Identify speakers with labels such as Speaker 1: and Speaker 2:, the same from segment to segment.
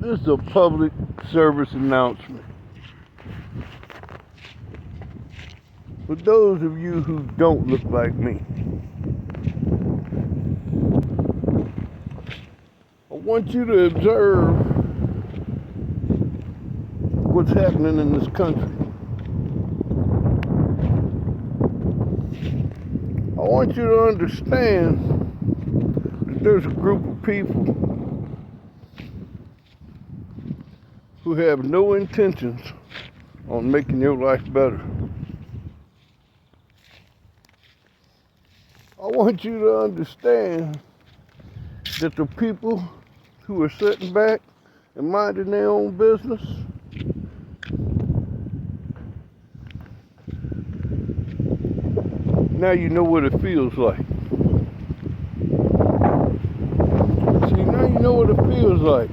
Speaker 1: This is a public service announcement. For those of you who don't look like me, I want you to observe what's happening in this country. I want you to understand that there's a group of people who have no intentions on making your life better. I want you to understand that the people who are sitting back and minding their own business, now you know what it feels like. See, now you know what it feels like.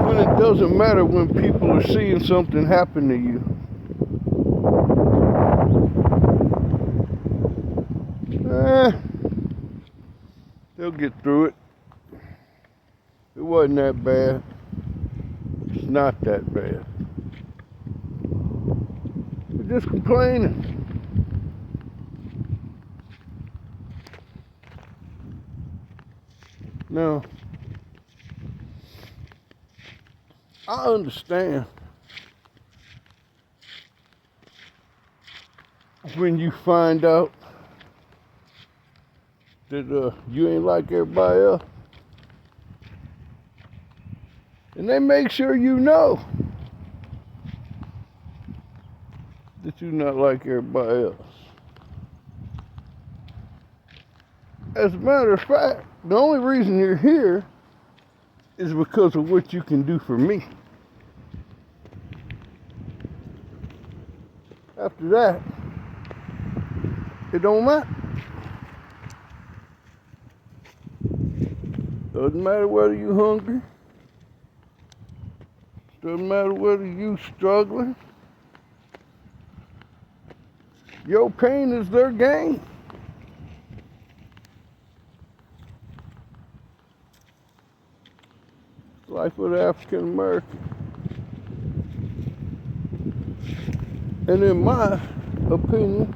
Speaker 1: When it doesn't matter when people are seeing something happen to you. They'll get through it. It wasn't that bad. It's not that bad. They're just complaining. Now, I understand when you find out that you ain't like everybody else. And they make sure you know that you're not like everybody else. As a matter of fact, the only reason you're here is because of what you can do for me. After that, it don't matter. Doesn't matter whether you're hungry. Doesn't matter whether you're struggling. Your pain is their gain. Life of the African American. And in my opinion,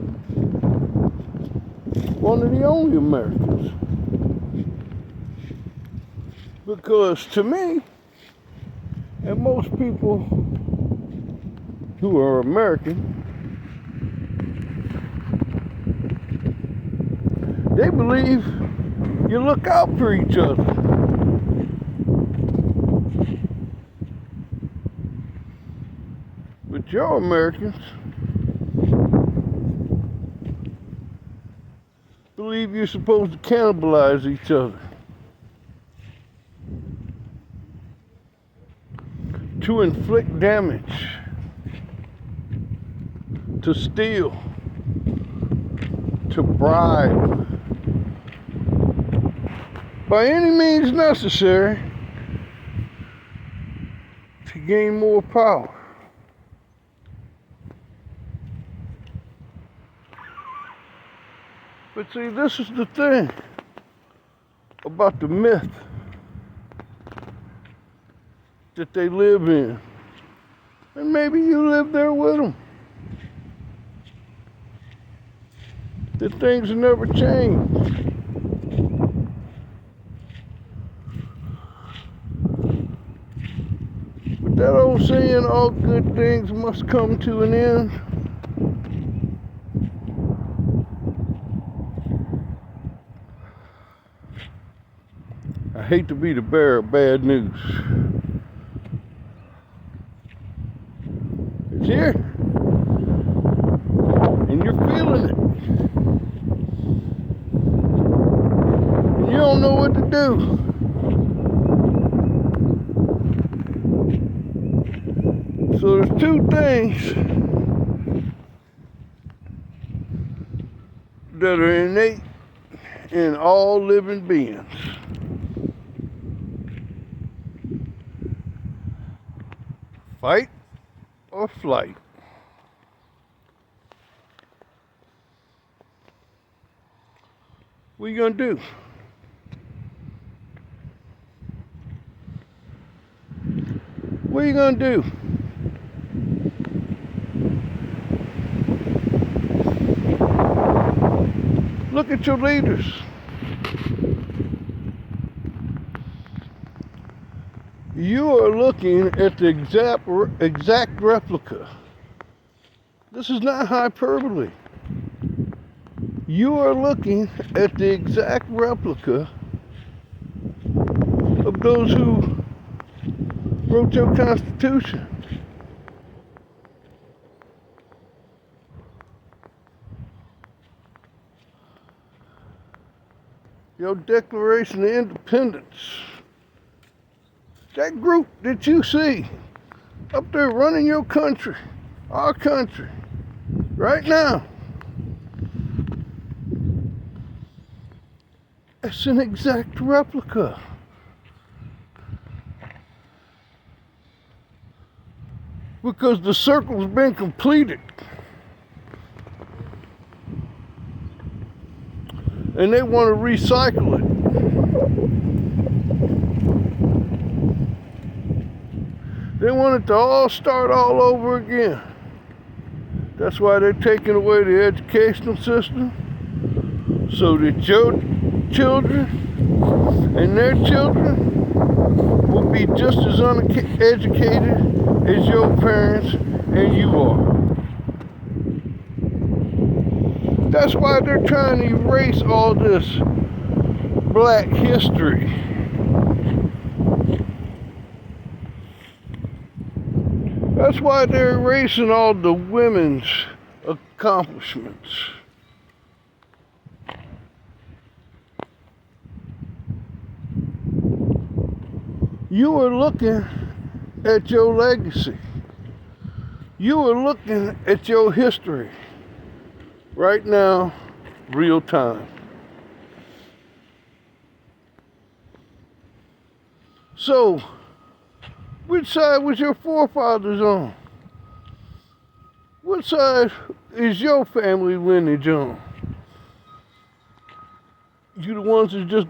Speaker 1: one of the only Americans. Because to me, and most people who are American, they believe you look out for each other. But y'all Americans believe you're supposed to cannibalize each other. To inflict damage. To steal. To bribe. By any means necessary to gain more power. But see, this is the thing about the myth that they live in. And maybe you live there with them. That things will never change. But that old saying, all good things must come to an end. I hate to be the bearer of bad news. It's here. And you're feeling it. And you don't know what to do. So there's two things that are innate in all living beings. Fight or flight. What are you gonna do? What are you gonna do? Look at your leaders. You are looking at the exact replica. This is not hyperbole. You are looking at the exact replica of those who wrote your Constitution. Your Declaration of Independence. That group that you see up there running your country, our country, right now, it's an exact replica. Because the circle's been completed. And they want to recycle it. They want it to all start all over again. That's why they're taking away the educational system, so that your children and their children will be just as uneducated as your parents and you are. That's why they're trying to erase all this black history. That's why they're erasing all the women's accomplishments. You are looking at your legacy. You are looking at your history. Right now, real time. So, which side was your forefathers on? What side is your family lineage on? You the ones that just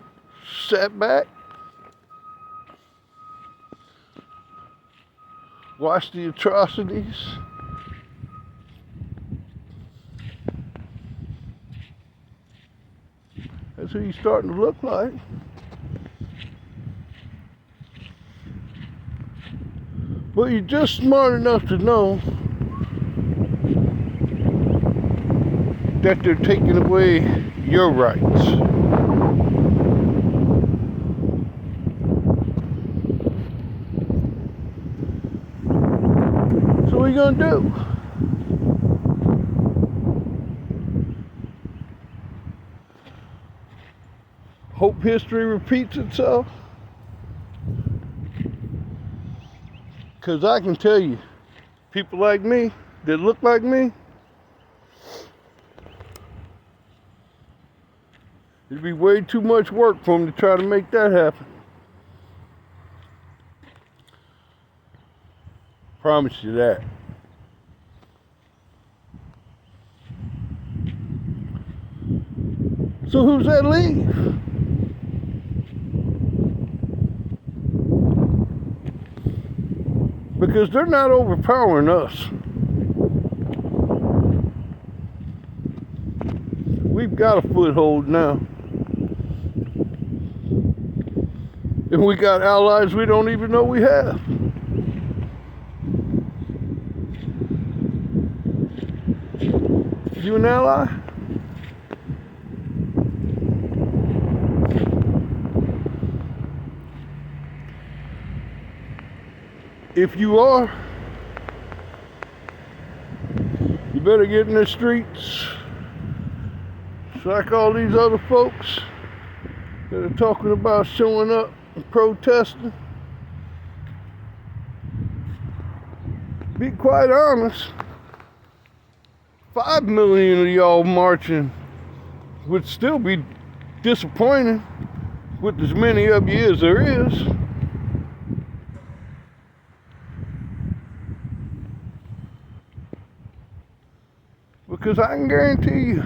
Speaker 1: sat back? Watched the atrocities? That's who you're starting to look like. But you're just smart enough to know that they're taking away your rights. So what are you gonna do? Hope history repeats itself? Because I can tell you, people like me, that look like me, it'd be way too much work for them to try to make that happen. Promise you that. So who's that leave? Because they're not overpowering us. We've got a foothold now. And we got allies we don't even know we have. You an ally? If you are, you better get in the streets. It's like all these other folks that are talking about showing up and protesting. Be quite honest, 5 million of y'all marching would still be disappointing with as many of you as there is. Because I can guarantee you,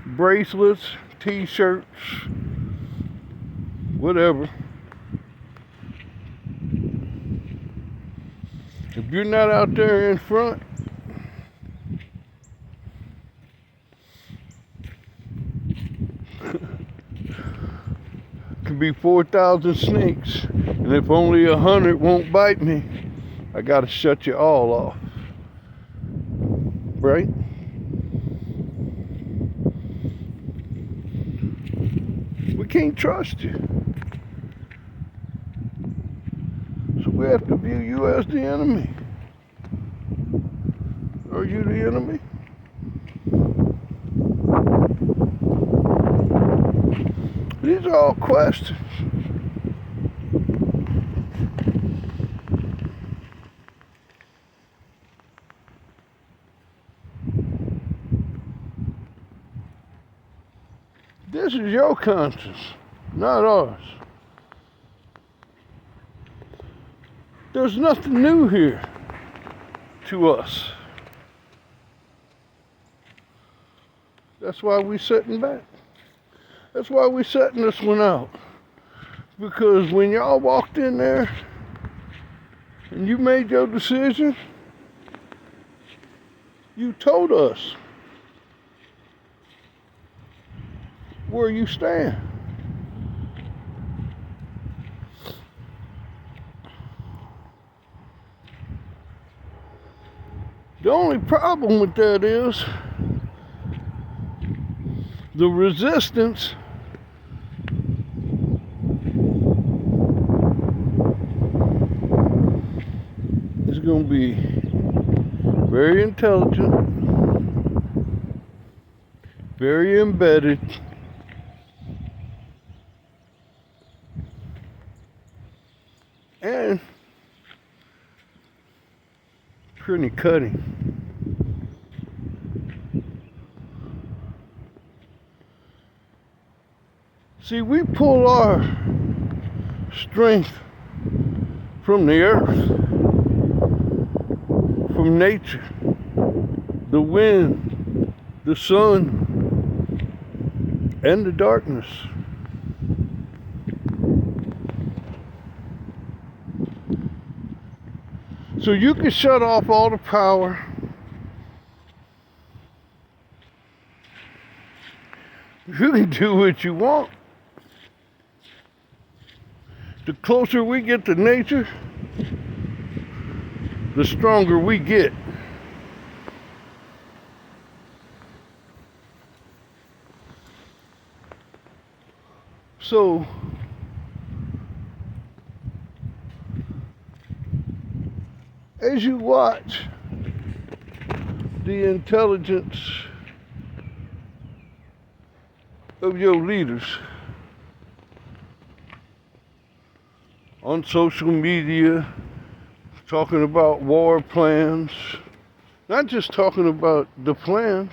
Speaker 1: bracelets, t-shirts, whatever, If you're not out there in front, could be 4,000 snakes, and if only 100 won't bite me, I gotta shut you all off, right? We can't trust you, so we have to view you as the enemy. Are you the enemy? These are all questions. This is your conscience, not ours. There's nothing new here to us. That's why we're sitting back. That's why we're setting this one out. Because when y'all walked in there and you made your decision, you told us where you stand. The only problem with that is the resistance is going to be very intelligent, very embedded, and pretty cutting. See, we pull our strength from the earth, from nature, the wind, the sun, and the darkness. So you can shut off all the power. You can do what you want. The closer we get to nature, the stronger we get. So, as you watch the intelligence of your leaders on social media, talking about war plans, not just talking about the plans,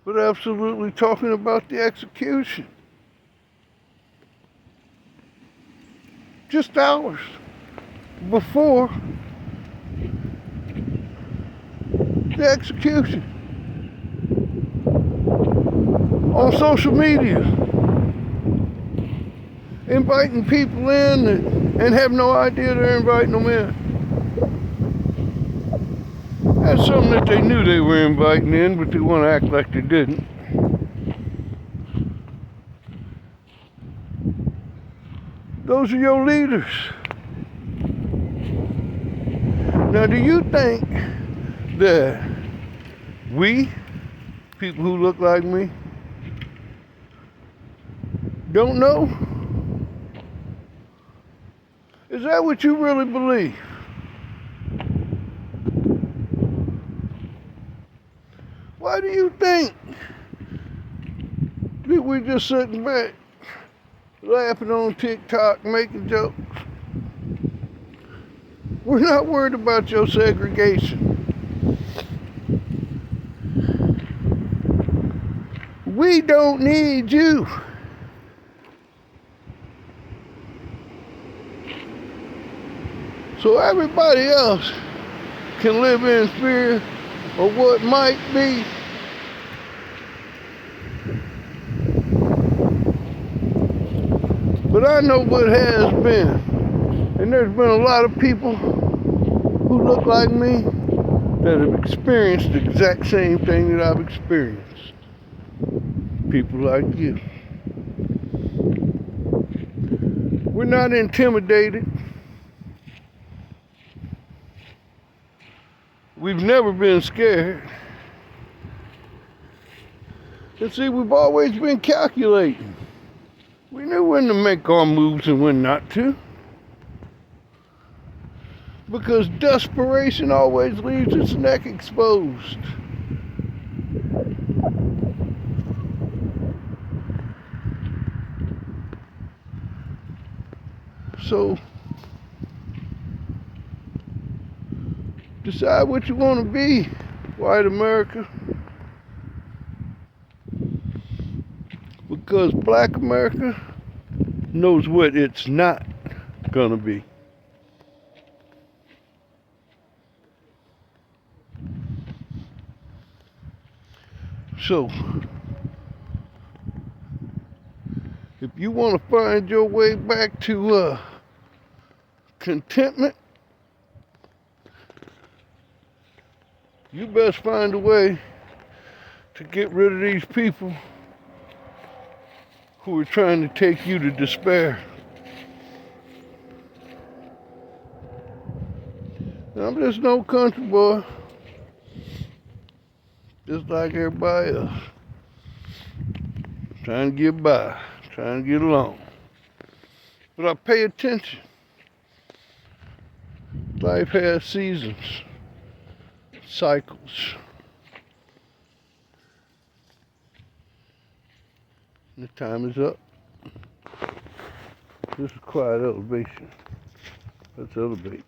Speaker 1: but absolutely talking about the execution. Just hours before the execution on social media, inviting people in and have no idea they're inviting them in. That's something that they knew they were inviting in, but they want to act like they didn't. Those are your leaders. Now, do you think that we, people who look like me, don't know? Is that what you really believe? Why do you think that we're just sitting back, laughing on TikTok, making jokes? We're not worried about your segregation. We don't need you. So everybody else can live in fear of what might be. But I know what has been. And there's been a lot of people who look like me that have experienced the exact same thing that I've experienced. People like you. We're not intimidated. We've never been scared. And see, we've always been calculating. We knew when to make our moves and when not to. Because desperation always leaves its neck exposed. So, decide what you want to be, white America. Because black America knows what it's not gonna be. So, if you want to find your way back to contentment, you best find a way to get rid of these people who are trying to take you to despair. I'm just no country boy, just like everybody else, trying to get by, trying to get along. But I pay attention. Life has seasons, cycles. The time is up. This is quiet elevation. Let's elevate.